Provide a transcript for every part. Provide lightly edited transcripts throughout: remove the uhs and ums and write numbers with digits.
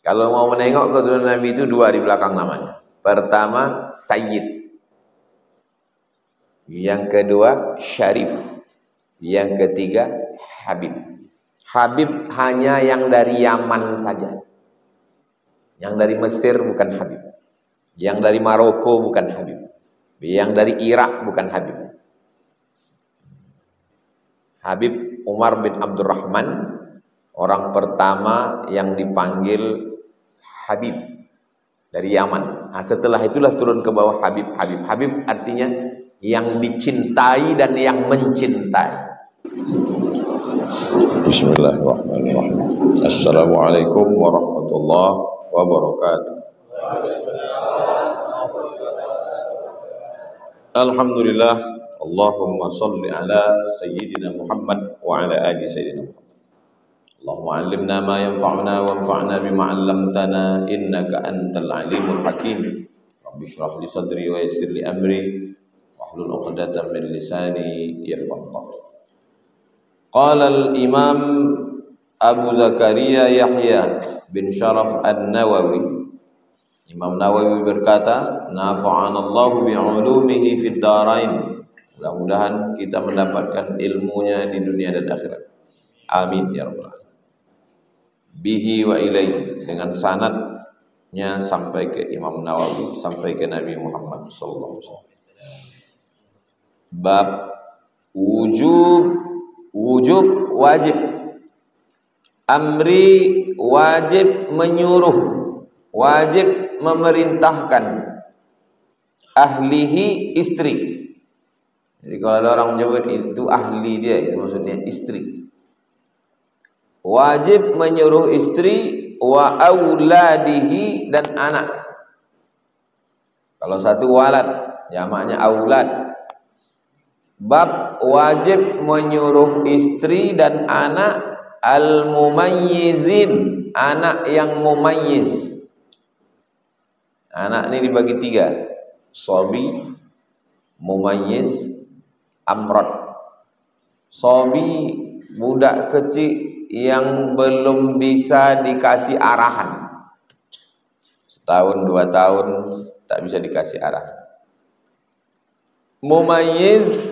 Kalau mau menengok keturunan Nabi itu dua di belakang namanya. Pertama Sayyid, yang kedua Syarif, yang ketiga Habib. Habib hanya yang dari Yaman saja. Yang dari Mesir bukan Habib. Yang dari Maroko bukan Habib. Yang dari Irak bukan Habib. Habib Umar bin Abdurrahman, orang pertama yang dipanggil Habib dari Yaman. Nah, setelah itulah turun ke bawah Habib. Habib artinya yang dicintai dan yang mencintai. Bismillahirrahmanirrahim. Assalamualaikum warahmatullahi wabarakatuh. Alhamdulillah, Allahumma salli ala Sayyidina Muhammad wa ala ali Sayyidina Muhammad. Allahumma allimna ma yanfa'una wanfa'na bima 'allamtana innaka antal alimul hakim. Rabbi shrah li sadri wa yassir li amri wahlul 'uqdatam min lisani yafqahu qawli. Qala al-Imam Abu Zakaria Yahya bin Sharaf An-Nawawi, Imam Nawawi berkata, nafa'anallahu bi'ulumihi fid darain. Mudah-mudahan kita mendapatkan ilmunya di dunia dan akhirat. Amin ya rabbal alamin. Bihi wa ilaihi, dengan sanadnya sampai ke Imam Nawawi, sampai ke Nabi Muhammad sallallahu alaihi wasallam. Bab wujub wajib. Amri wajib menyuruh, wajib memerintahkan. Ahlihi istri. Jadi kalau ada orang menyebut itu ahli dia, itu maksudnya istri. Wajib menyuruh istri wa auladihi, dan anak. Kalau satu walad, jamaknya aulad. Bab wajib menyuruh istri dan anak al-mumayyizin, anak yang mumayyiz. Anak ini dibagi tiga: sobi, mumayyiz, amrod. Sobi, budak kecil yang belum bisa dikasih arahan. Setahun, 2 tahun tak bisa dikasih arahan. Mumayyiz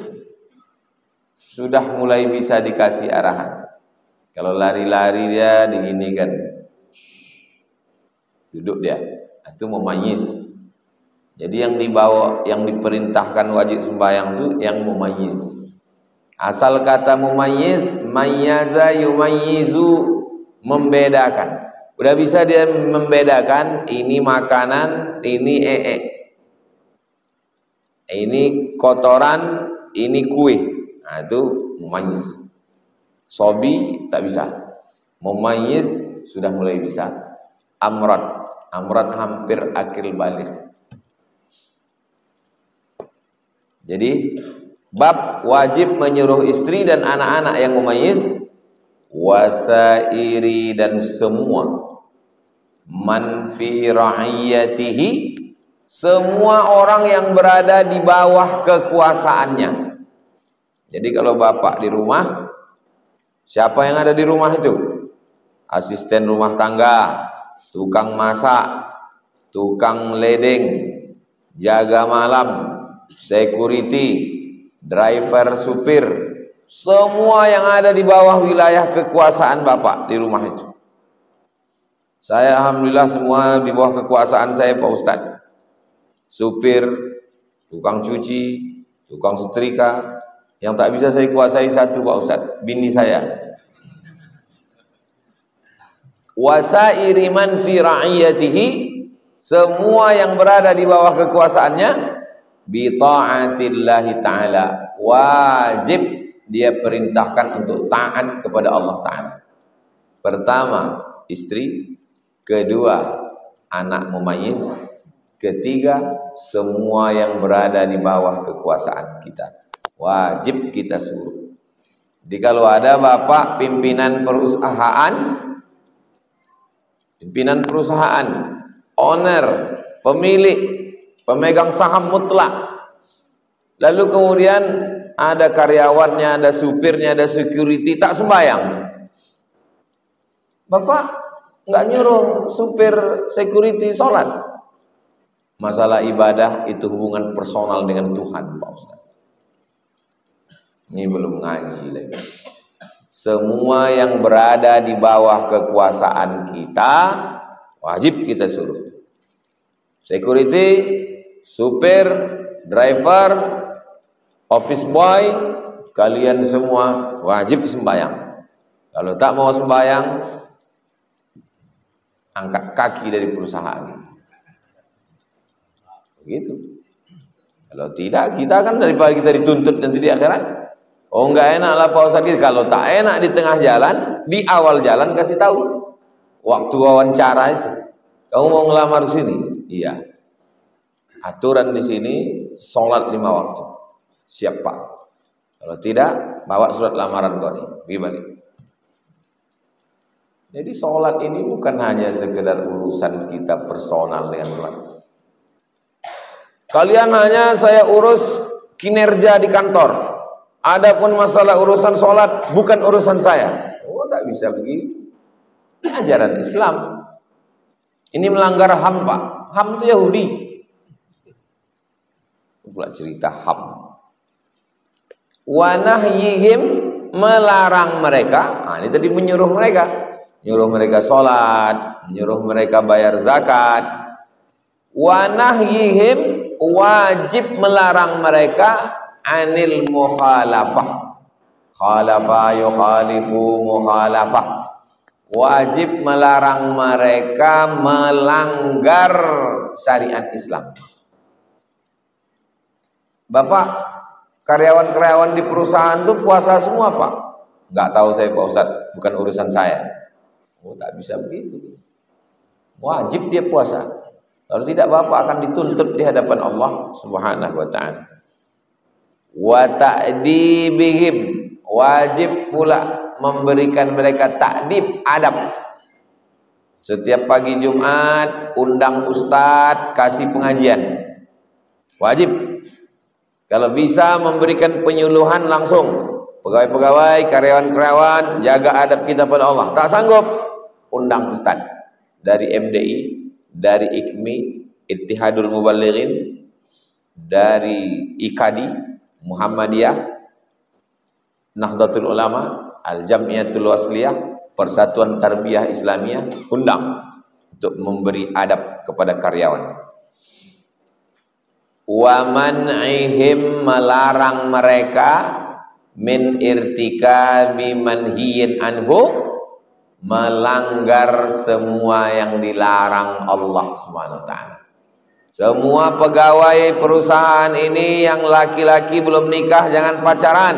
sudah mulai bisa dikasih arahan. Kalau lari-lari dia diginikan, duduk dia, itu mumayyiz. Jadi yang dibawa, yang diperintahkan wajib sembahyang itu yang mumayyiz. Asal kata mumayyiz, mayyaza yumayyizu, membedakan. Udah bisa dia membedakan ini makanan, ini ini kotoran, ini kue. Nah, itu mumayyiz. Sobi tak bisa. Mumayyiz sudah mulai bisa. Amrad hampir akil balik. Jadi bab wajib menyuruh istri dan anak-anak yang mumayyiz, wasairi, dan semua man fi ra'iyatihi, semua orang yang berada di bawah kekuasaannya. Jadi kalau bapak di rumah, siapa yang ada di rumah itu? Asisten rumah tangga, tukang masak, tukang ledeng, jaga malam, security, driver, supir, semua yang ada di bawah wilayah kekuasaan bapak di rumah itu. Saya alhamdulillah semua di bawah kekuasaan saya Pak Ustadz. Supir, tukang cuci, tukang setrika. Yang tak bisa saya kuasai satu Pak Ustadz, bini saya. Wasairi man fi ra'iyatihi, semua yang berada di bawah kekuasaannya, bi ta'atillahi ta'ala, wajib dia perintahkan untuk taat kepada Allah Ta'ala. Pertama istri, kedua anak mumayyiz, ketiga semua yang berada di bawah kekuasaan kita, wajib kita suruh. Jadi kalau ada bapak pimpinan perusahaan, owner, pemilik, pemegang saham mutlak, lalu kemudian ada karyawannya, ada supirnya, ada security, tak sembahyang, bapak nggak nyuruh supir security sholat. Masalah ibadah itu hubungan personal dengan Tuhan, Pak Ustaz. Ini belum ngaji lagi. Semua yang berada di bawah kekuasaan kita wajib kita suruh. Security, supir, driver, office boy, kalian semua wajib sembahyang. Kalau tak mau sembahyang, angkat kaki dari perusahaan. Begitu. Kalau tidak, kita kan daripada kita dituntut nanti di akhirat. Oh, enggak enak lah Pak Ustaz. Kalau tak enak di tengah jalan, di awal jalan kasih tahu. Waktu wawancara itu, kamu mau ngelamar di sini? Iya. Aturan di sini sholat 5 waktu. Siap Pak. Kalau tidak, bawa surat lamaran kau nih. Gimana? Jadi sholat ini bukan hanya sekedar urusan kita personal dengan Tuhan. Kalian hanya saya urus kinerja di kantor. Adapun masalah urusan sholat bukan urusan saya. Oh, tak bisa begitu. Ini ajaran Islam. Ini melanggar HAM, Pak. HAM itu Yahudi. Pula cerita HAM. Wa nahyihim, melarang mereka. Nah, ini tadi menyuruh mereka. Menyuruh mereka sholat, menyuruh mereka bayar zakat. Wa nahyihim, wajib melarang mereka anil mukhalafah. Khalafa yukhalifu mukhalafah. Wajib melarang mereka melanggar syariat Islam. Bapak, karyawan-karyawan di perusahaan itu puasa semua Pak? Enggak tahu saya Pak Ustadz, bukan urusan saya. Oh, tak bisa begitu. Wajib dia puasa. Kalau tidak Bapak akan dituntut di hadapan Allah Subhanahu wa taala. Wa ta'dibihim, wajib pula memberikan mereka ta'dib, adab. Setiap pagi Jumat undang ustadz kasih pengajian. Wajib. Kalau bisa memberikan penyuluhan langsung. Pegawai-pegawai, karyawan-karyawan, jaga adab kita pada Allah. Tak sanggup, undang ustadz dari MDI, dari IKMI, Ittihadul Mubalighin, dari IKADI, Muhammadiyah, Nahdlatul Ulama, Al-Jamiyatul Wasliyah, Persatuan Tarbiyah Islamiyah, undang untuk memberi adab kepada karyawan. Wa man'ihim, melarang mereka min irtikabi manhiyin anhu, melanggar semua yang dilarang Allah Subhanahu wa taala. Semua pegawai perusahaan ini yang laki-laki belum nikah jangan pacaran.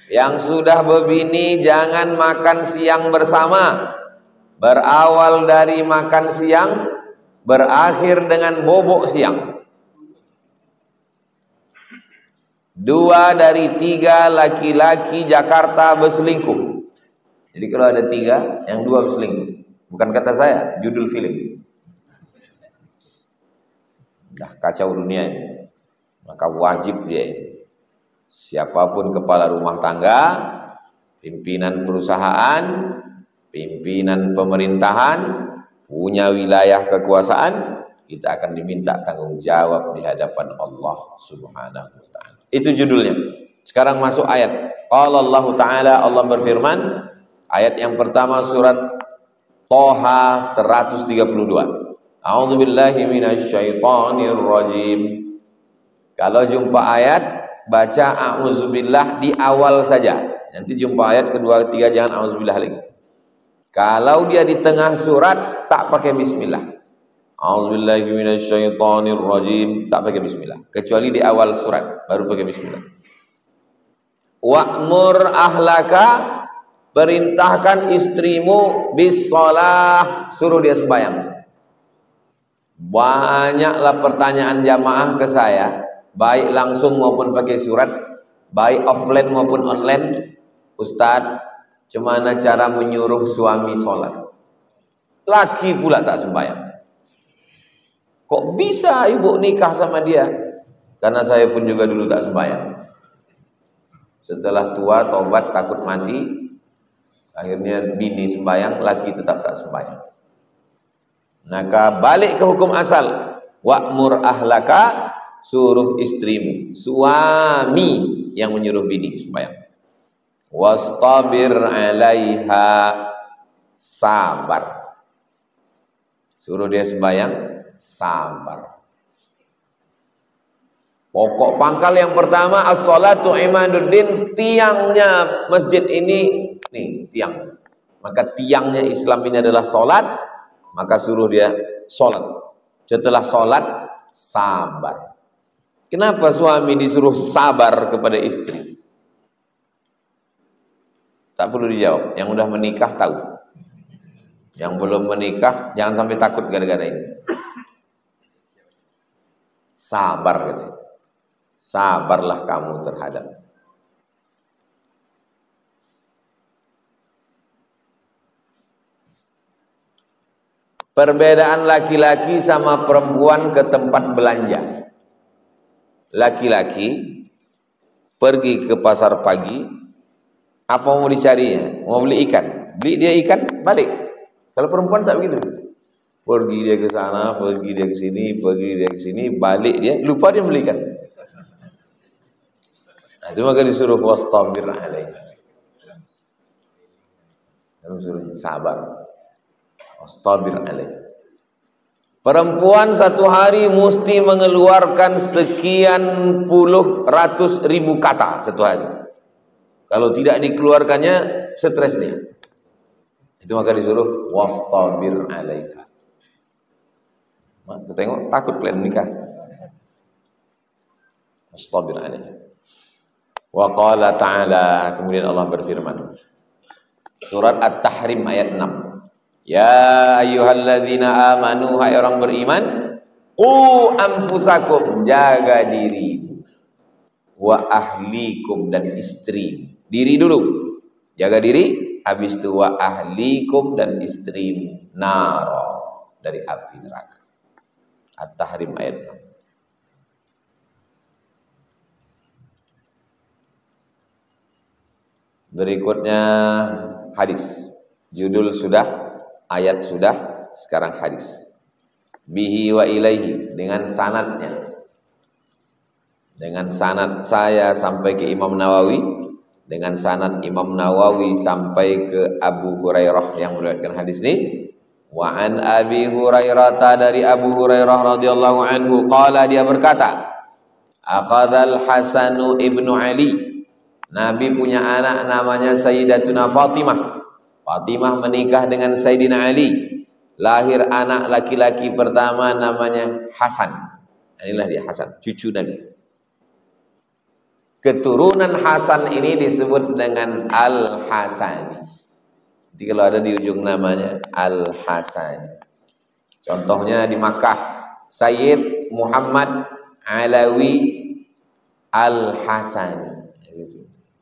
Yang sudah berbini jangan makan siang bersama. Berawal dari makan siang, berakhir dengan bobok siang. 2 dari 3 laki-laki Jakarta berselingkuh. Jadi kalau ada 3, yang 2 berselingkuh. Bukan kata saya, judul film. Dah kacau dunia ini. Maka wajib dia ini. Siapapun kepala rumah tangga, pimpinan perusahaan, pimpinan pemerintahan, punya wilayah kekuasaan, kita akan diminta tanggung jawab di hadapan Allah Subhanahu wa taala. Itu judulnya. Sekarang masuk ayat. Qala Allah Ta'ala, Allah berfirman, ayat yang pertama surat Toha 132. A'udzubillahi minasyaitonir rajim. Kalau jumpa ayat, baca a'udzubillah di awal saja. Nanti jumpa ayat kedua ketiga jangan a'udzubillah lagi. Kalau dia di tengah surat tak pakai bismillah. A'udzubillahi minasyaitonir rajim, tak pakai bismillah. Kecuali di awal surat baru pakai bismillah. Wa'mur ahlaka, perintahkan istrimu bis shalah, suruh dia sembahyang. Banyaklah pertanyaan jamaah ke saya, baik langsung maupun pakai surat, baik offline maupun online. Ustadz, gimana cara menyuruh suami sholat? Laki pula tak sembahyang. Kok bisa ibu nikah sama dia? Karena saya pun juga dulu tak sembahyang. Setelah tua, tobat, takut mati, Akhirnya bini sembahyang, laki tetap tak sembahyang. Maka balik ke hukum asal. Wa'mur ahlaka, suruh istrimu, suami yang menyuruh bini sembahyang. Wastabir 'alaiha, sabar. Suruh dia sembahyang, sabar. Pokok pangkal yang pertama, as-salatu imaduddin, tiangnya masjid ini, nih tiang. Maka tiangnya Islam ini adalah salat, maka suruh dia salat. Setelah salat, sabar. Kenapa suami disuruh sabar kepada istri? Tak perlu dijawab, yang udah menikah tahu. Yang belum menikah jangan sampai takut gara-gara ini. Sabar katanya. Sabarlah kamu terhadap. Perbedaan laki-laki sama perempuan ke tempat belanja. Laki-laki pergi ke pasar pagi, apa mau dicarinya? Mau beli ikan, beli dia ikan, balik. Kalau perempuan tak begitu. Pergi dia ke sana, pergi dia ke sini, pergi dia ke sini, balik dia, lupa dia belikan. Nah, itu maka disuruh wastabir 'alaiha. Disuruh sabar. Wastabir 'alaiha. Perempuan satu hari mesti mengeluarkan sekian puluh ratus ribu kata satu hari. Kalau tidak dikeluarkannya, stres dia. Itu maka disuruh wastabir 'alaiha. Kita tengok takut kalian nikah. Wastabir 'alaiha. Wa qala ta'ala, kemudian Allah berfirman. Surat At-Tahrim ayat 6. Ya ayyuhalladzina amanu, hai orang beriman, qu anfusakum, jaga diri, wa ahlikum, dan istri. Diri dulu, jaga diri, habis itu wa ahlikum, dan istri, naro, dari api neraka. At-Tahrim ayat 6. Berikutnya hadis. Judul sudah, ayat sudah, sekarang hadis. Bihi wa ilaihi, dengan sanadnya. Dengan sanad saya sampai ke Imam Nawawi, dengan sanad Imam Nawawi sampai ke Abu Hurairah yang meriwayatkan hadis ini. Wa an Abi Hurairah, dari Abu Hurairah radhiyallahu anhu, qala, dia berkata, akhadhal Hasanu ibnu Ali, Nabi punya anak namanya Sayyidatuna Fatimah. Fatimah menikah dengan Sayyidina Ali. Lahir anak laki-laki pertama namanya Hasan. Inilah dia Hasan, cucu Nabi. Keturunan Hasan ini disebut dengan Al-Hasani. Jadi kalau ada di ujung namanya Al-Hasani. Contohnya di Makkah, Sayyid Muhammad Alawi Al-Hasani.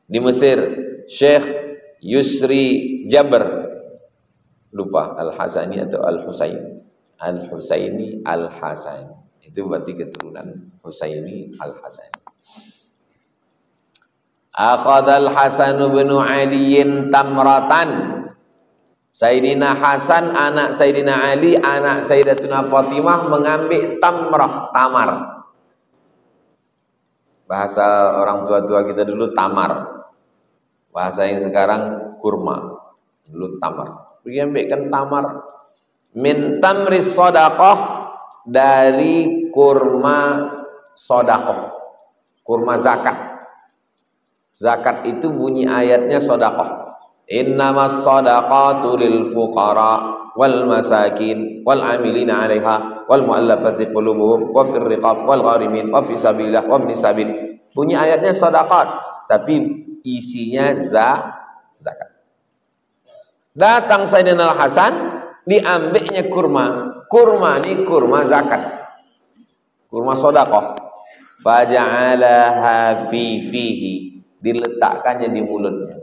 Di Mesir, Syekh Yusri Jabr, lupa Al-Hasani atau Al-Husaini. Al-Husaini Al-Hasani, itu berarti keturunan Husaini Al-Hasani. Akhadhal Hasan bin Ali tamratan, Sayyidina Hasan anak Sayyidina Ali, anak Sayyidatuna Fatimah, mengambil tamrah, tamar. Bahasa orang tua-tua kita dulu tamar. Bahasa yang sekarang kurma, dulu tamar. Pergi ambilkan tamar. Min tamris sodaqoh, dari kurma sodakoh, kurma zakat. Zakat itu bunyi ayatnya sodakoh. Innamas sodaqatu lil fuqara wal masakin wal amilina 'alaiha wal mu'allafati qulubuhum wa fir riqab wal gharimin wa fi sabilillah wa ibnis sabil. Bunyi ayatnya sedekah, tapi isinya zakat. Datang Sayyidina Hasan, diambilnya kurma. Kurma ini kurma zakat, kurma sedekah. Faja'alaha fihi, diletakkannya di mulutnya.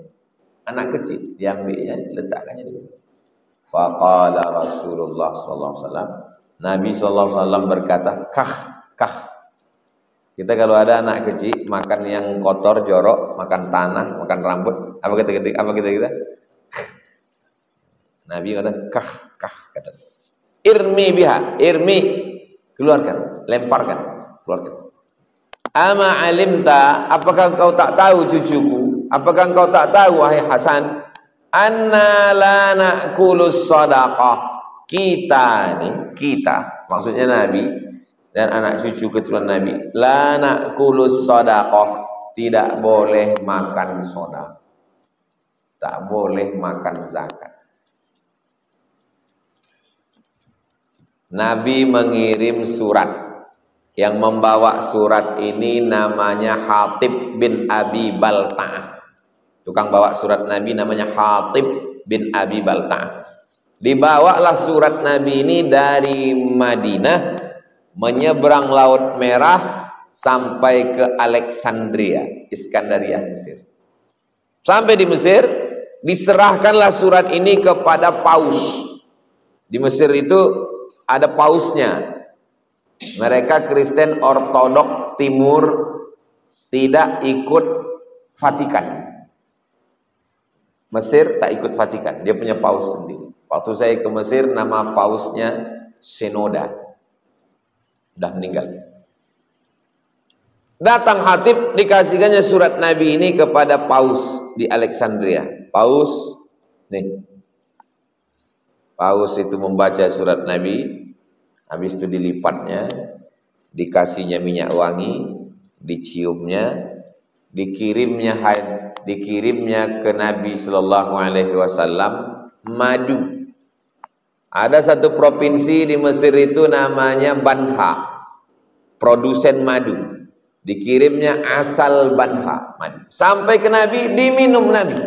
Anak kecil diambilnya, diletakkannya di mulut. Faqala Rasulullah sallallahu alaihi wasallam, Nabi sallallahu alaihi wasallam berkata, kah. Kita kalau ada anak kecil makan yang kotor, jorok, makan tanah, makan rambut, apa kita? Nabi kata, kah, kata. Irmi biha, irmi, keluarkan, lemparkan, keluarkan. Ama alimta, apakah engkau tak tahu cucuku? Apakah engkau tak tahu wahai Hasan? Anna la na'kulus sadaqah. Kita maksudnya Nabi dan anak cucu keturunan Nabi, la na'kulus sadaqah, tidak boleh makan sedekah, tak boleh makan zakat. Nabi mengirim surat. Yang membawa surat ini namanya Hatib bin Abi Balta'ah. Tukang bawa surat Nabi namanya Hatib bin Abi Balta'ah. Dibawalah surat Nabi ini dari Madinah, menyeberang Laut Merah sampai ke Alexandria, Iskandaria, Mesir. Sampai di Mesir, diserahkanlah surat ini kepada paus. Di Mesir itu ada pausnya. Mereka Kristen Ortodok Timur, tidak ikut Vatikan. Mesir tak ikut Vatikan, dia punya paus sendiri. Waktu saya ke Mesir, nama pausnya Senoda, udah meninggal. Datang Hatib, dikasihkannya surat Nabi ini kepada paus di Alexandria. Paus itu membaca surat Nabi. Habis itu dilipatnya, dikasihnya minyak wangi, diciumnya, dikirimnya ke Nabi Sallallahu Alaihi Wasallam madu. Ada satu provinsi di Mesir itu namanya Banha, produsen madu. Dikirimnya asal Banha madu, sampai ke Nabi, diminum Nabi.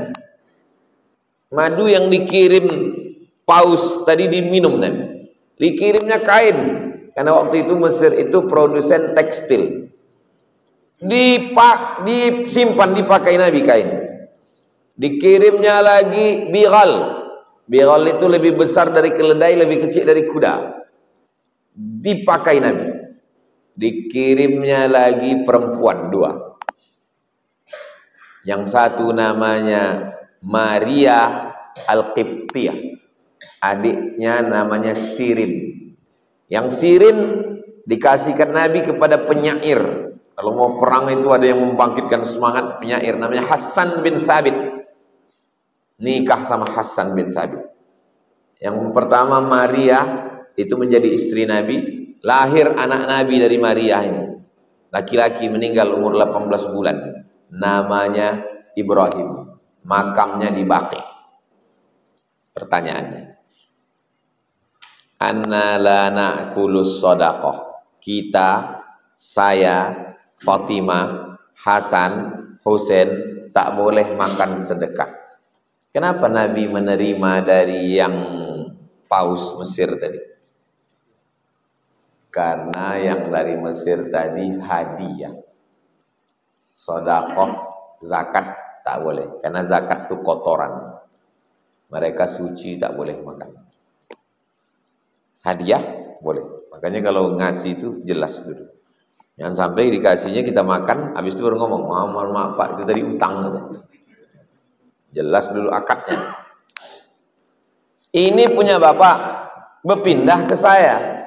Madu yang dikirim paus tadi diminum Nabi. Dikirimnya kain, karena waktu itu Mesir itu produsen tekstil. Disimpan, dipakai Nabi kain. Dikirimnya lagi bighal. Bighal itu lebih besar dari keledai, lebih kecil dari kuda. Dipakai Nabi. Dikirimnya lagi perempuan 2. Yang satu namanya Maria Al-Qibtiyah. Adiknya namanya Sirin. Yang Sirin dikasihkan Nabi kepada penyair. Kalau mau perang itu ada yang membangkitkan semangat, penyair namanya Hasan bin Thabit. Nikah sama Hasan bin Thabit. Yang pertama Maria itu menjadi istri Nabi. Lahir anak Nabi dari Maria ini. Laki-laki, meninggal umur 18 bulan. Namanya Ibrahim. Makamnya di Baqi. Pertanyaannya, anna la na'kulus sadaqah. Kita, saya, Fatimah, Hasan, Husain tak boleh makan sedekah. Kenapa Nabi menerima dari yang paus Mesir tadi? Karena yang dari Mesir tadi hadiah. Sedekah, zakat tak boleh, karena zakat itu kotoran. Mereka suci, tak boleh makan. Hadiah boleh. Makanya kalau ngasih itu jelas dulu. Jangan sampai dikasihnya kita makan, habis itu baru ngomong, maaf Pak, itu tadi utang. Jelas dulu akadnya. Ini punya Bapak, berpindah ke saya.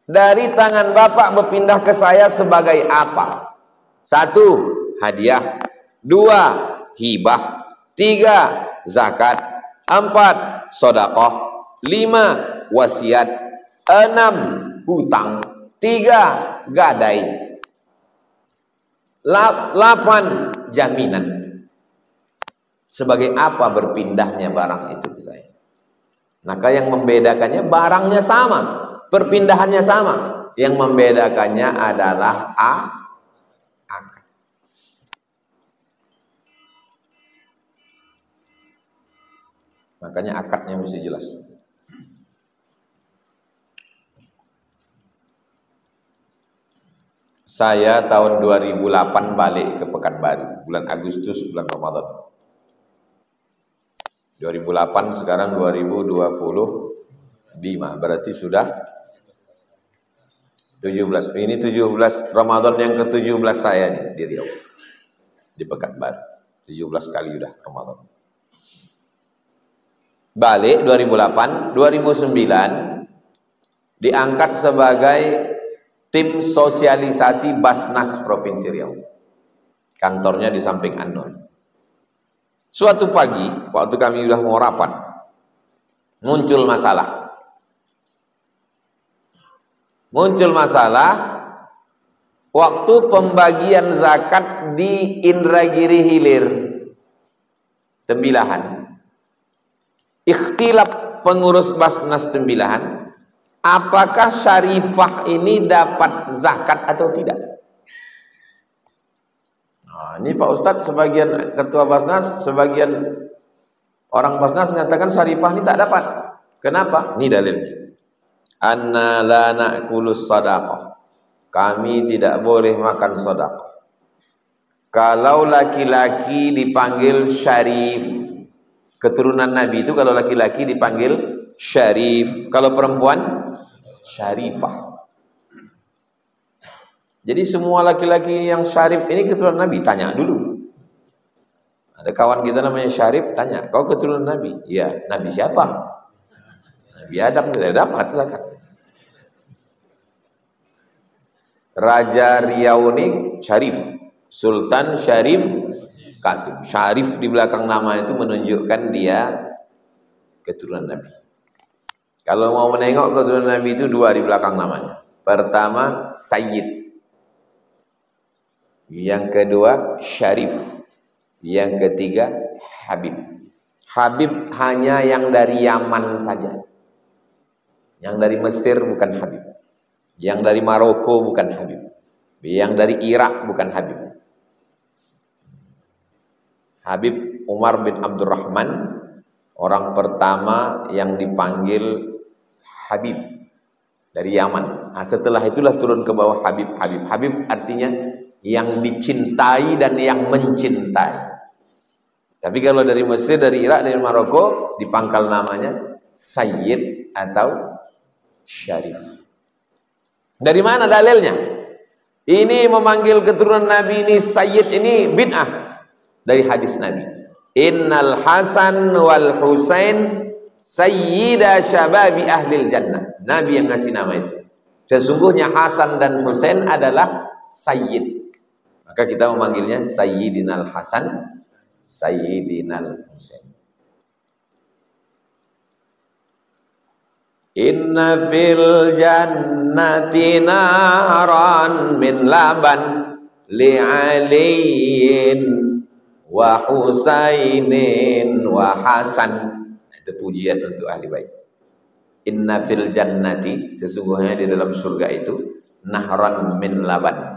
Dari tangan Bapak berpindah ke saya sebagai apa? 1, hadiah. 2, hibah. 3, zakat. 4, sedekah. 5, wasiat. 6, hutang. 3, gadai. 8, jaminan. Sebagai apa berpindahnya barang itu ke saya? Maka yang membedakannya barangnya sama, perpindahannya sama. Yang membedakannya adalah akad. Makanya akadnya mesti jelas. Saya tahun 2008 balik ke Pekanbaru, bulan Agustus, bulan Ramadan. 2008, sekarang 2025, berarti sudah 17. Ini 17 Ramadan yang ke-17 saya nih di Riau, di Pekanbaru. 17 kali udah Ramadan. balik 2008, 2009 diangkat sebagai tim sosialisasi Basnas Provinsi Riau. Kantornya di samping Anon. Suatu pagi, waktu kami sudah mau rapat, muncul masalah. Waktu pembagian zakat di Indragiri Hilir, Tembilahan. Ikhtilaf pengurus Basnas Tembilahan, apakah Syarifah ini dapat zakat atau tidak? Nah, ini Pak Ustadz, sebagian ketua Basnas, sebagian orang Basnas mengatakan Syarifah ini tak dapat. Kenapa? Ini dalilnya. Anna la na'kulus sadaqah. Kami tidak boleh makan sedekah. Kalau laki-laki dipanggil syarif, keturunan Nabi itu kalau laki-laki dipanggil syarif, kalau perempuan syarifah. Jadi semua laki-laki yang syarif ini keturunan Nabi, tanya dulu. Ada kawan kita namanya Syarif, tanya, kau keturunan Nabi? Iya. Nabi siapa? Nabi Adam. Tidak dapat zakat. Raja Riau ini Syarif, Sultan Syarif Kasim. Syarif di belakang nama itu menunjukkan dia keturunan Nabi. Kalau mau menengok keturunan Nabi itu dua di belakang namanya. Pertama Sayyid, yang kedua Syarif, yang ketiga Habib. Habib hanya yang dari Yaman saja. Yang dari Mesir bukan Habib. Yang dari Maroko bukan Habib. Yang dari Irak bukan Habib. Habib Umar bin Abdurrahman, orang pertama yang dipanggil Habib dari Yaman. Nah, setelah itulah turun ke bawah Habib. Habib artinya yang dicintai dan yang mencintai. Tapi kalau dari Mesir, dari Irak, dari Maroko, dipangkal namanya Sayyid atau Syarif. Dari mana dalilnya? Ini memanggil keturunan Nabi ini Sayyid, ini bid'ah. Dari hadis Nabi. Innal Hasan wal Husain sayyida syababi ahlil jannah. Nabi yang ngasih nama itu. Sesungguhnya Hasan dan Husain adalah Sayyid. Maka kita memanggilnya Sayyidinal Hasan, Sayyidinal Husain. Inna fil jannati naran min laban li aliyin wa husainin wa hasan. Itu pujian untuk ahli bait. Inna fil jannati, sesungguhnya di dalam surga itu nahran min laban.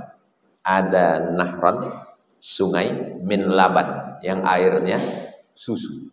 Ada nahran, sungai, min laban, yang airnya susu.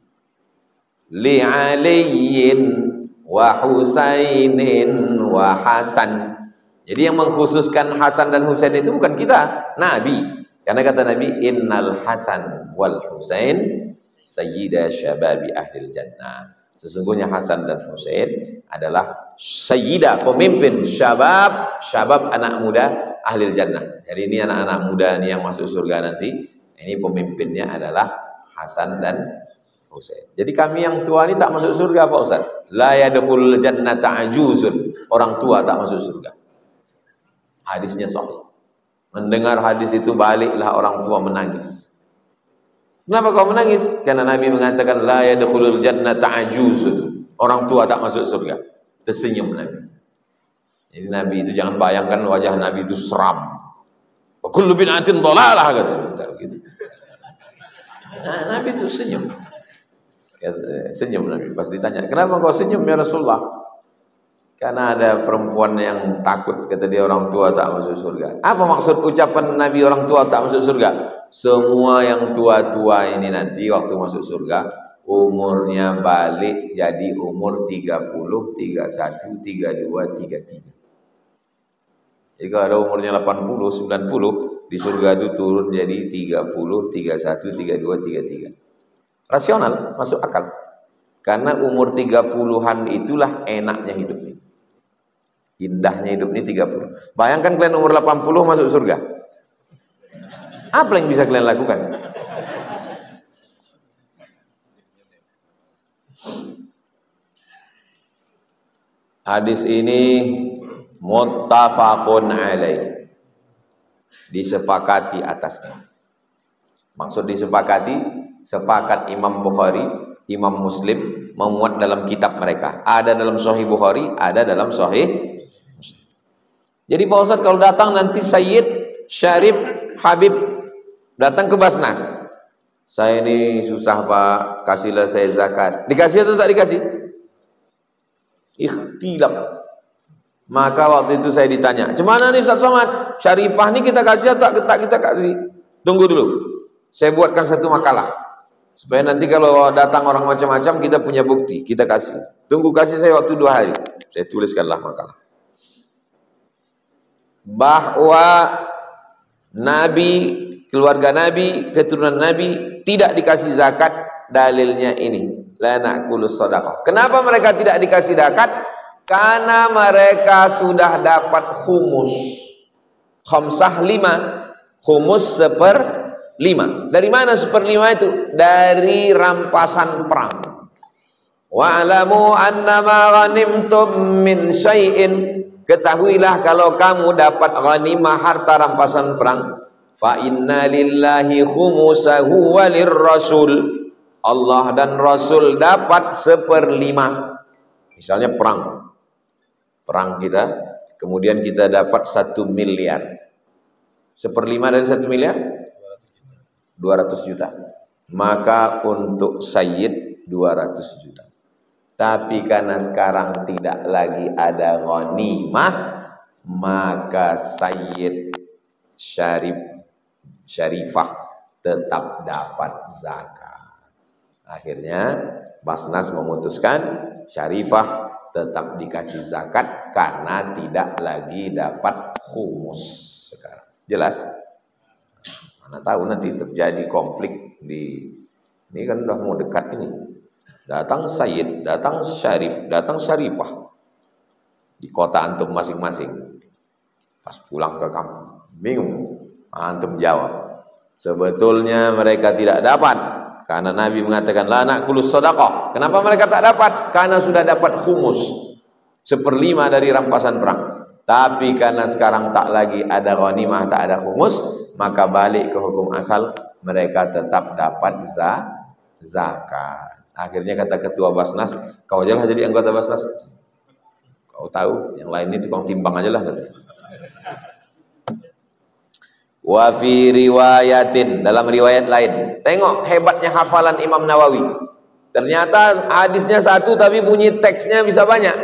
Li aliyin wa Husainin wa Hasan. Jadi yang mengkhususkan Hasan dan Husain itu bukan kita, Nabi. Karena kata Nabi, innal Hasan wal Husain sayyida syababi ahlil jannah. Sesungguhnya Hasan dan Husain adalah sayyida, pemimpin syabab, syabab anak muda ahlil jannah. Jadi ini anak-anak muda ini yang masuk surga nanti. Ini pemimpinnya adalah Hasan dan Husain. Jadi kami yang tua ini tak masuk surga Pak Ustaz. La yadkhulul jannata ajuzun. Orang tua tak masuk surga. Hadisnya sahih. Mendengar hadis itu baliklah orang tua menangis. Kenapa kau menangis? Karena Nabi mengatakan la yadkhulul jannata ajuzun. Orang tua tak masuk surga. Tersenyum Nabi. Jadi Nabi itu jangan bayangkan wajah Nabi itu seram. Wa kullu bid'atin dhalalah kata. Gitu. Nah, Nabi itu senyum. Senyum Nabi pas ditanya, kenapa kau senyum ya Rasulullah? Karena ada perempuan yang takut, kata dia, orang tua tak masuk surga. Apa maksud ucapan Nabi orang tua tak masuk surga? Semua yang tua-tua ini nanti waktu masuk surga umurnya balik jadi umur 30, 31, 32, 33. Jadi kalau ada umurnya 80, 90 di surga itu turun jadi 30, 31, 32, 33. Rasional, masuk akal. Karena umur 30-an itulah enaknya hidup ini. Indahnya hidup ini 30. Bayangkan kalian umur 80 masuk surga. Apa yang bisa kalian lakukan? Hadis ini muttafaqun alaih, disepakati atasnya. Maksud disepakati, sepakat Imam Bukhari, Imam Muslim memuat dalam kitab mereka. Ada dalam Sahih Bukhari, ada dalam Sahih Muslim. Jadi Pak Ustadz kalau datang nanti Sayyid, Syarif, Habib datang ke Basnas, saya ini susah Pak, kasihlah saya zakat. Dikasih atau tak dikasih? Ikhtilaf. Maka waktu itu saya ditanya, "Cemana nih Ustaz Somad? Syarifah nih kita kasih atau tak kita kasih?" Tunggu dulu, saya buatkan satu makalah supaya nanti kalau datang orang macam-macam kita punya bukti, kita kasih. Tunggu, kasih saya waktu 2 hari. Saya tuliskanlah makalah bahwa Nabi, keluarga Nabi, keturunan Nabi tidak dikasih zakat. Dalilnya ini, la na'kulus shadaqah. Kenapa mereka tidak dikasih zakat? Karena mereka sudah dapat khumus. Khamsah 5, khumus 1/5. Dari mana 1/5 itu? Dari rampasan perang. Wa'lamu annama ghanimtum min syai'in, ketahuilah kalau kamu dapat ghanimah, harta rampasan perang, fa inna lillahi khumusahu walir rasul, Allah dan Rasul dapat 1/5. Misalnya perang kita, kemudian kita dapat 1 miliar. 1/5 dari 1 miliar 200 juta. Maka untuk Sayyid 200 juta. Tapi karena sekarang tidak lagi ada ghanimah, maka Sayyid, Syarif, Syarifah tetap dapat zakat. Akhirnya Basnas memutuskan Syarifah tetap dikasih zakat karena tidak lagi dapat khumus sekarang. Jelas? Mana tahu nanti terjadi konflik di ini, kan udah mau dekat ini. Datang Sayyid, datang Syarif, datang Syarifah di kota antum masing-masing. Pas pulang ke kampung, bingung. Antum jawab, sebetulnya mereka tidak dapat. Karena Nabi mengatakan la na'kulus shadaqah. Kenapa mereka tak dapat? Karena sudah dapat khumus 1/5 dari rampasan perang. Tapi karena sekarang tak lagi ada ghanimah, tak ada khumus, maka balik ke hukum asal, mereka tetap dapat zakat. Akhirnya kata ketua Basnas, "Kau aja lah jadi anggota Basnas. Kau tahu, yang lain ini tukang timbang aja lah," katanya. Wa fi riwayatin, dalam riwayat lain. Tengok hebatnya hafalan Imam Nawawi. Ternyata hadisnya satu tapi bunyi teksnya bisa banyak.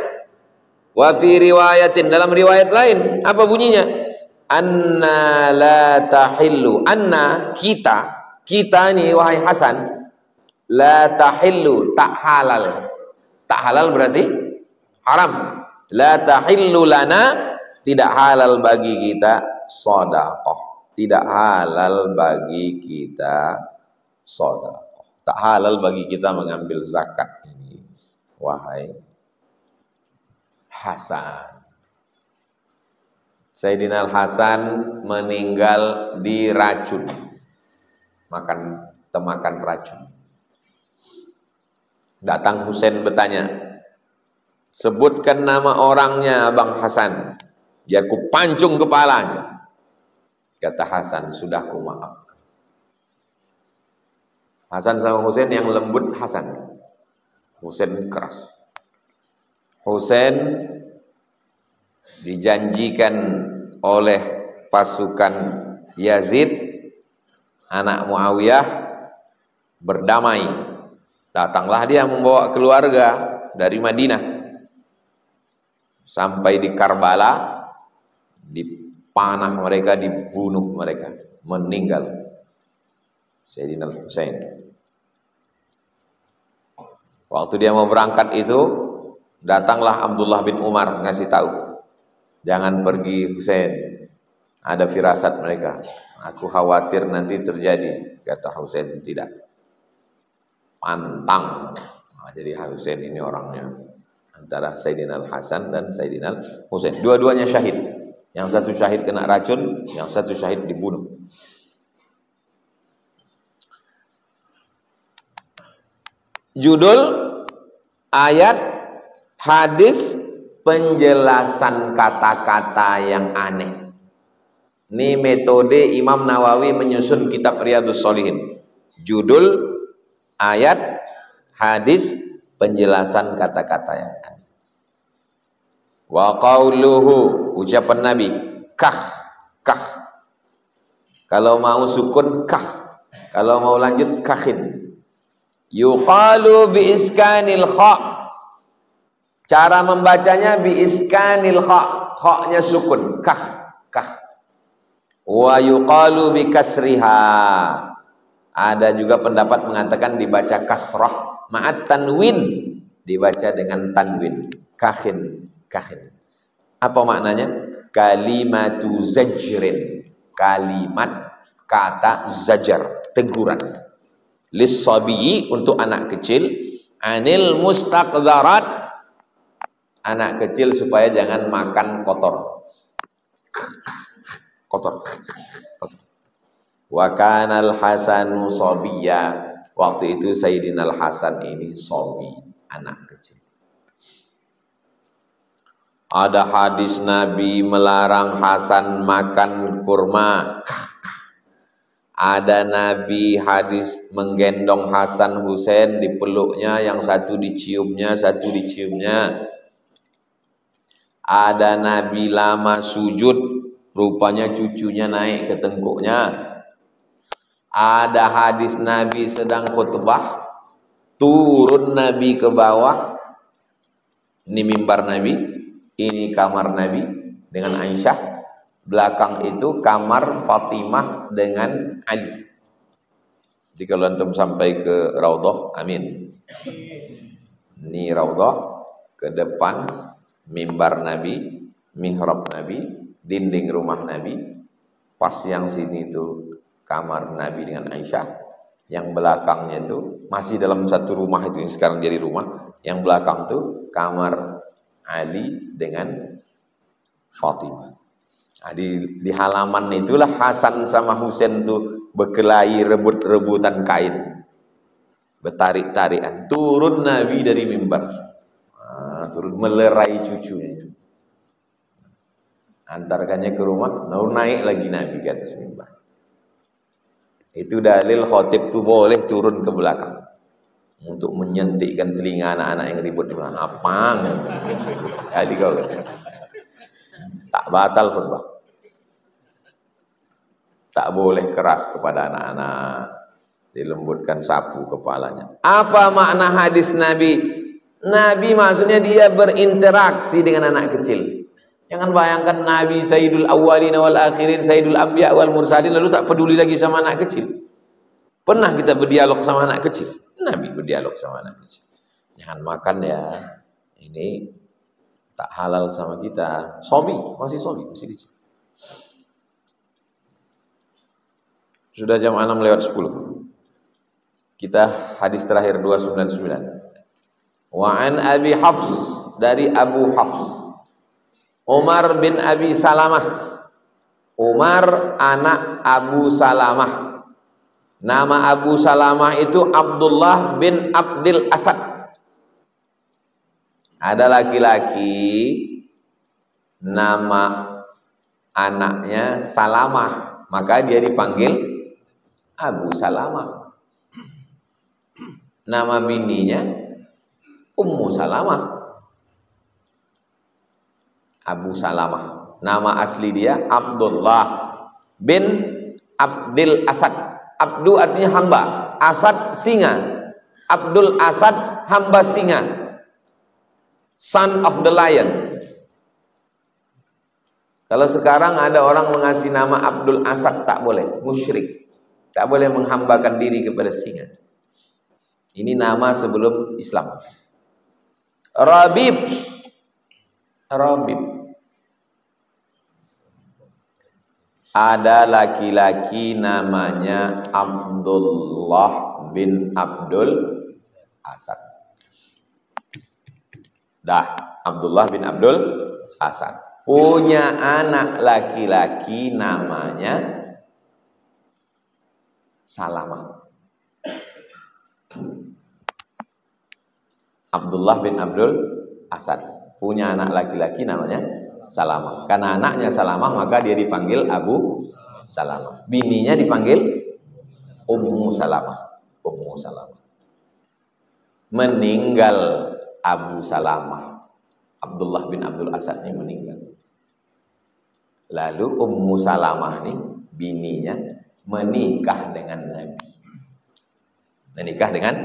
Wa fi riwayatin, dalam riwayat lain apa bunyinya? Anna la tahillu, anna kita nih wahai Hasan, la tahillu, tak halal. Tak halal berarti haram. La tahillu lana, tidak halal bagi kita shadaqah. Tidak halal bagi kita shadaqah. Tak halal bagi kita mengambil zakat ini, wahai Hasan. Sayyidina Hasan meninggal diracun, makan racun. Datang Husain bertanya, "Sebutkan nama orangnya Abang Hasan, biar ku pancung kepalanya." Kata Hasan, "Sudah ku maafkan." Hasan sama Husain yang lembut Hasan, Husain keras. Husain dijanjikan oleh pasukan Yazid anak Muawiyah berdamai. Datanglah dia membawa keluarga dari Madinah sampai di Karbala, dipanah mereka, dibunuh mereka, meninggal Sayyidina Husain. Waktu dia mau berangkat itu, datanglah Abdullah bin Umar ngasih tahu, "Jangan pergi Husain, ada firasat mereka, aku khawatir nanti terjadi." Kata Husain, "Tidak, pantang." Nah, jadi Husain ini orangnya antara Sayyidina Hasan dan Sayyidina Husain, dua-duanya syahid. Yang satu syahid kena racun, yang satu syahid dibunuh. Judul ayat hadis penjelasan kata-kata yang aneh. Ini metode Imam Nawawi menyusun kitab Riyadhus Shalihin. Judul, ayat, hadis, penjelasan kata-kata yang aneh. Wa qauluhu, ucapan Nabi, kah. Kalau mau sukun kah, kalau mau lanjut kahin. Yuqalu bi iskanil kha. Cara membacanya bi iskanil kha, kha-nya sukun, kah. Wa yuqalu bi kasriha. Ada juga pendapat mengatakan dibaca kasrah ma'at tanwin, dibaca dengan tanwin, kahin. Apa maknanya? Kalimatu zajrin, kalimat kata zajar, teguran. Lis-sabiyi, untuk anak kecil, anil mustaqdharat, anak kecil supaya jangan makan kotor. Wa kana al-Hasanu sabiyya, waktu itu Sayyidina Al-Hasan ini sabi, anak kecil. Ada hadis Nabi melarang Hasan makan kurma. Ada Nabi hadis menggendong Hasan Husain, dipeluknya, yang satu diciumnya, satu diciumnya. Ada Nabi lama sujud, rupanya cucunya naik ke tengkuknya. Ada hadis Nabi sedang khutbah, turun Nabi ke bawah. Ini mimbar Nabi, ini kamar Nabi dengan Aisyah. Belakang itu kamar Fatimah dengan Ali. Jadi kalau antum sampai ke Raudhah, amin. Ini Raudhah, ke depan mimbar Nabi, mihrab Nabi, dinding rumah Nabi. Pas yang sini itu kamar Nabi dengan Aisyah. Yang belakangnya itu masih dalam satu rumah itu, yang sekarang jadi rumah. Yang belakang itu kamar Ali dengan Fatimah. Nah, di halaman itulah Hasan sama Husain tuh berkelahi, rebut-rebutan kain, bertarik-tarikan. Turun Nabi dari mimbar, turun melerai cucunya itu, antarkannya ke rumah, lalu naik lagi Nabi ke atas mimbar. Itu dalil khotib tuh boleh turun ke belakang untuk menyentikkan telinga anak-anak yang ribut di belakang. Apa? Jadi kau tak batal khutbah. Tak boleh keras kepada anak-anak, dilembutkan sapu kepalanya. Apa makna hadis Nabi? Nabi maksudnya dia berinteraksi dengan anak kecil. Jangan bayangkan Nabi Sayyidul Awwalin wal Akhirin, Sayyidul Anbiya wal Mursalin, lalu tak peduli lagi sama anak kecil. Pernah kita berdialog sama anak kecil? Nabi berdialog sama anak kecil. Jangan makan ya, ini tak halal sama kita. Masih kecil. Sudah jam 6:10. Kita hadis terakhir 299. Wa an Abi Hafs, dari Abu Hafs, Umar bin Abi Salamah. Umar anak Abu Salamah. Nama Abu Salamah itu Abdullah bin Abdil Asad. Ada laki-laki nama anaknya Salamah, maka dia dipanggil Abu Salamah. Nama bininya Ummu Salamah. Abu Salamah. Nama asli dia Abdullah bin Abdil Asad. Abdu artinya hamba, Asad singa. Abdul Asad, hamba singa. Son of the lion. Kalau sekarang ada orang mengasih nama Abdul Asad, tak boleh, musyrik. Tak boleh menghambakan diri kepada singa. Ini nama sebelum Islam. Rabib. Ada laki-laki namanya Abdullah bin Abdul Asad. Abdullah bin Abdul Asad punya anak laki-laki namanya Salamah. Abdullah bin Abdul Asad. punya anak laki-laki namanya Salamah. Karena anaknya Salamah maka dia dipanggil Abu Salamah. Bininya dipanggil Ummu Salamah. Ummu Salamah. Meninggal Abu Salamah. Abdullah bin Abdul Asad ini meninggal. Lalu Ummu Salamah nih bininya menikah dengan Nabi. Menikah dengan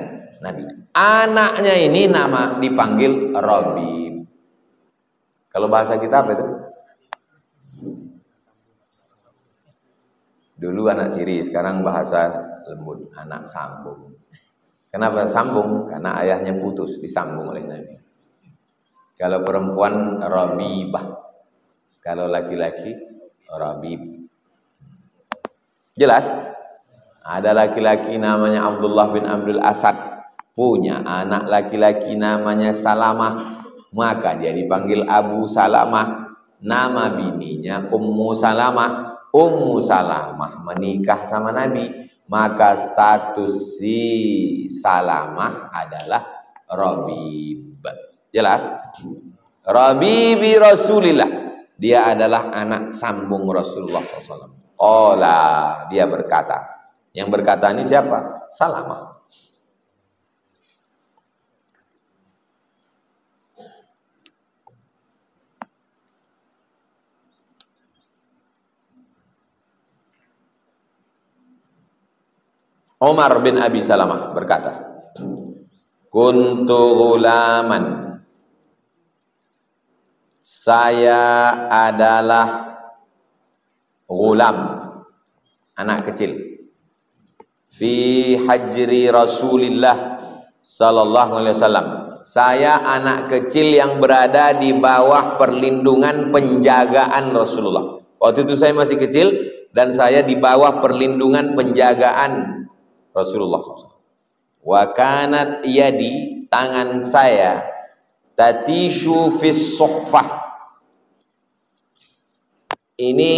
Nabi. Anaknya ini nama dipanggil Rabib. Kalau bahasa kita apa itu? Dulu anak tiri, sekarang bahasa lembut, anak sambung. Kenapa sambung? Karena ayahnya putus, disambung oleh Nabi. Kalau perempuan Rabibah, kalau laki-laki Rabib. Jelas? Ada laki-laki namanya Abdullah bin Abdul Asad, punya anak laki-laki namanya Salamah, maka dia dipanggil Abu Salamah. Nama bininya Ummu Salamah. Ummu Salamah menikah sama Nabi, maka status si Salamah adalah Rabib. Jelas? Rabibi Rasulillah, dia adalah anak sambung Rasulullah SAW. Qala, dia berkata. Yang berkata ini siapa? Salamah. Umar bin Abi Salamah berkata, kuntu ghulaman, saya adalah ghulam, anak kecil, fi hajri Rasulillah sallallahu alaihi wasallam. Saya anak kecil yang berada di bawah perlindungan penjagaan Rasulullah. Waktu itu saya masih kecil dan saya di bawah perlindungan penjagaan Rasulullah SAW. Wa kanat yadi, tangan saya, tatishu fis suhfah. Ini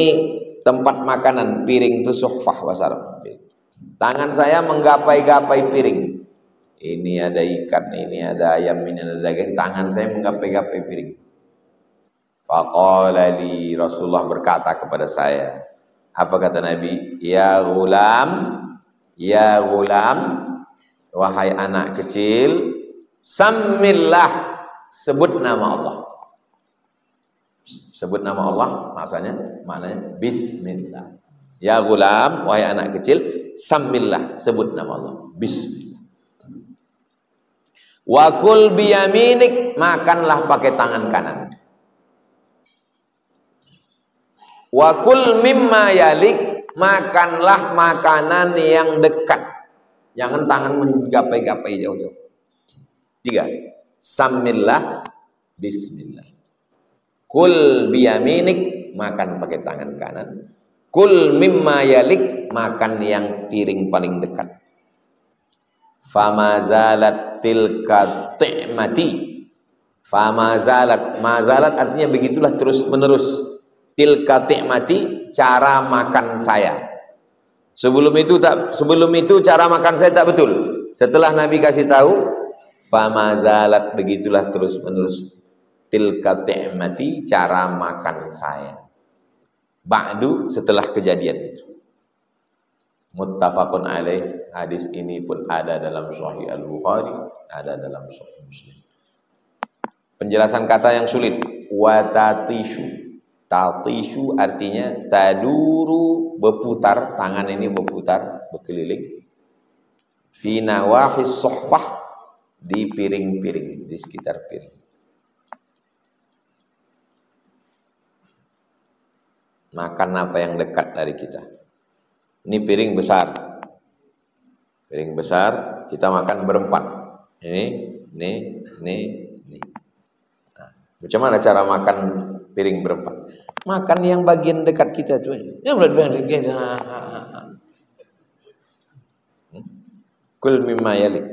tempat makanan, piring itu suhfah bahasa Arab. Tangan saya menggapai-gapai piring. Ini ada ikan, ini ada ayam, ini ada daging. Tangan saya menggapai-gapai piring. Faqala li, Rasulullah berkata kepada saya. Apa kata Nabi? Ya ghulam, ya ghulam, wahai anak kecil, sammillah, sebut nama Allah. Sebut nama Allah, maknanya bismillah. Ya ghulam, wahai anak kecil, sammillah, sebut nama Allah, bismillah. Wa kul biyaminik, makanlah pakai tangan kanan. Wa kul mimma yalik, makanlah makanan yang dekat. Jangan tangan menggapai-gapai jauh-jauh. 3. Sammillah, bismillah. Kul biyaminik, makan pakai tangan kanan. Kul mimma yalik, makan yang piring paling dekat. Famazalat tilka ti'mati. Famazalat, mazalat artinya begitulah terus menerus. Tilka ti'mati, cara makan saya. Sebelum itu cara makan saya tak betul. Setelah Nabi kasih tahu, famazalat, begitulah terus menerus. Tilka ti'mati, cara makan saya. Ba'du, setelah kejadian itu. Muttafaqun alaih, hadis ini pun ada dalam Sahih Al-Bukhari, ada dalam Sahih Muslim. Penjelasan kata yang sulit, watatishu. Tatishu artinya taduru, berputar, tangan ini berputar, berkeliling. Fi nawahis suhfah, di piring-piring, di sekitar piring. Makan apa yang dekat dari kita. Ini piring besar. Piring besar, kita makan berempat. Ini. Nah, macam mana cara makan piring berempat? Makan yang bagian dekat kita tuh. Yang bagian dekat. Kul mimma yalik.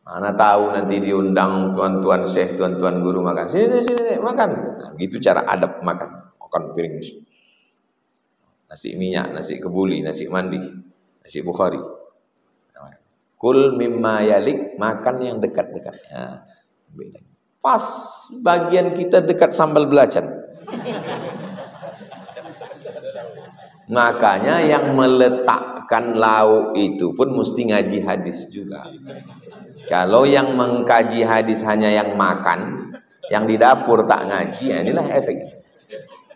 Mana tahu nanti diundang tuan-tuan syekh, tuan-tuan guru makan. Sini makan. Nah, gitu cara adab makan. Makan piring. Nasi minyak, nasi kebuli, nasi mandi, nasi Bukhari. Kul mimma yalik, makan yang dekat-dekat. Ya, Pas bagian kita dekat sambal belacan. Makanya yang meletakkan lauk itu pun mesti ngaji hadis juga. Kalau yang mengkaji hadis hanya yang makan, yang di dapur tak ngaji, ya inilah efeknya.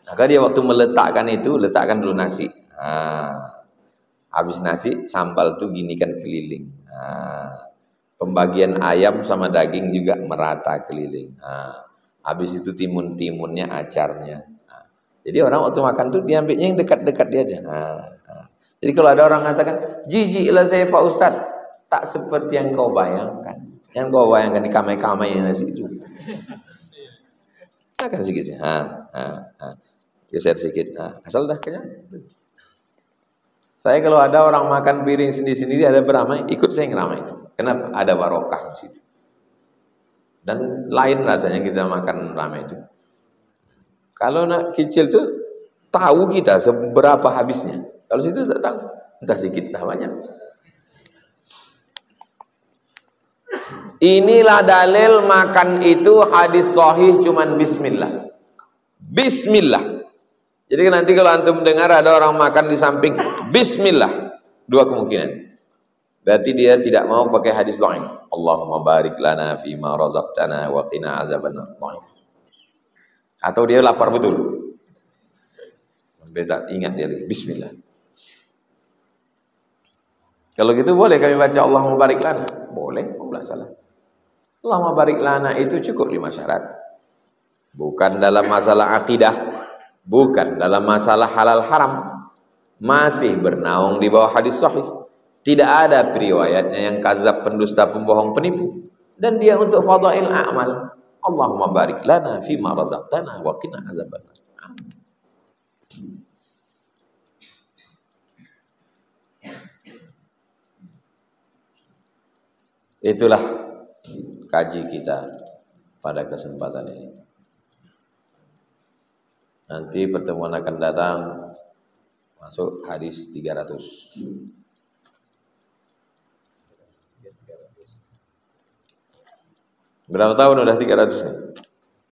Maka dia waktu meletakkan itu, letakkan dulu nasi. Habis nasi, sambal tuh gini kan keliling. Pembagian ayam sama daging juga merata keliling. Habis itu timun-timunnya, acarnya. Jadi orang waktu makan tuh diambilnya yang dekat-dekat dia aja. Jadi kalau ada orang mengatakan, jijiklah saya Pak Ustadz, tak seperti yang kau bayangkan. Yang kau bayangkan di kamai-kamai nasi itu. Makan sedikit sih. Geser sedikit. Asal dah kenyang. Saya kalau ada orang makan piring sendiri-sendiri ada beramai, ikut saya ngeramai itu. Kenapa? Ada barokah di situ. Dan lain rasanya kita makan ramai itu. Kalau nak kecil tuh tahu kita seberapa habisnya. Kalau situ tak tahu, entah sedikit entah banyak. Inilah dalil makan itu hadis sahih cuman bismillah. Bismillah. Jadi nanti kalau antum dengar ada orang makan di samping bismillah, dua kemungkinan. Berarti dia tidak mau pakai hadis dhaif. Allahumma barik lana fima razaqtana wa qina azabannar. Atau dia lapar betul. Beda ingat dia bismillah. Kalau gitu boleh kami baca Allahumma barik lana? Boleh, enggak salah. Allahumma barik lana itu cukup 5 syarat. Bukan dalam masalah akidah, bukan dalam masalah halal haram. Masih bernaung di bawah hadis sahih. Tidak ada riwayatnya yang kazab, pendusta, pembohong, penipu. Dan dia untuk fadail a'mal. Allahumma barik lana fima razaqtana wa qina azabannar. Itulah kaji kita pada kesempatan ini. Nanti pertemuan akan datang masuk hadis 300. Berapa tahun udah 300 nih?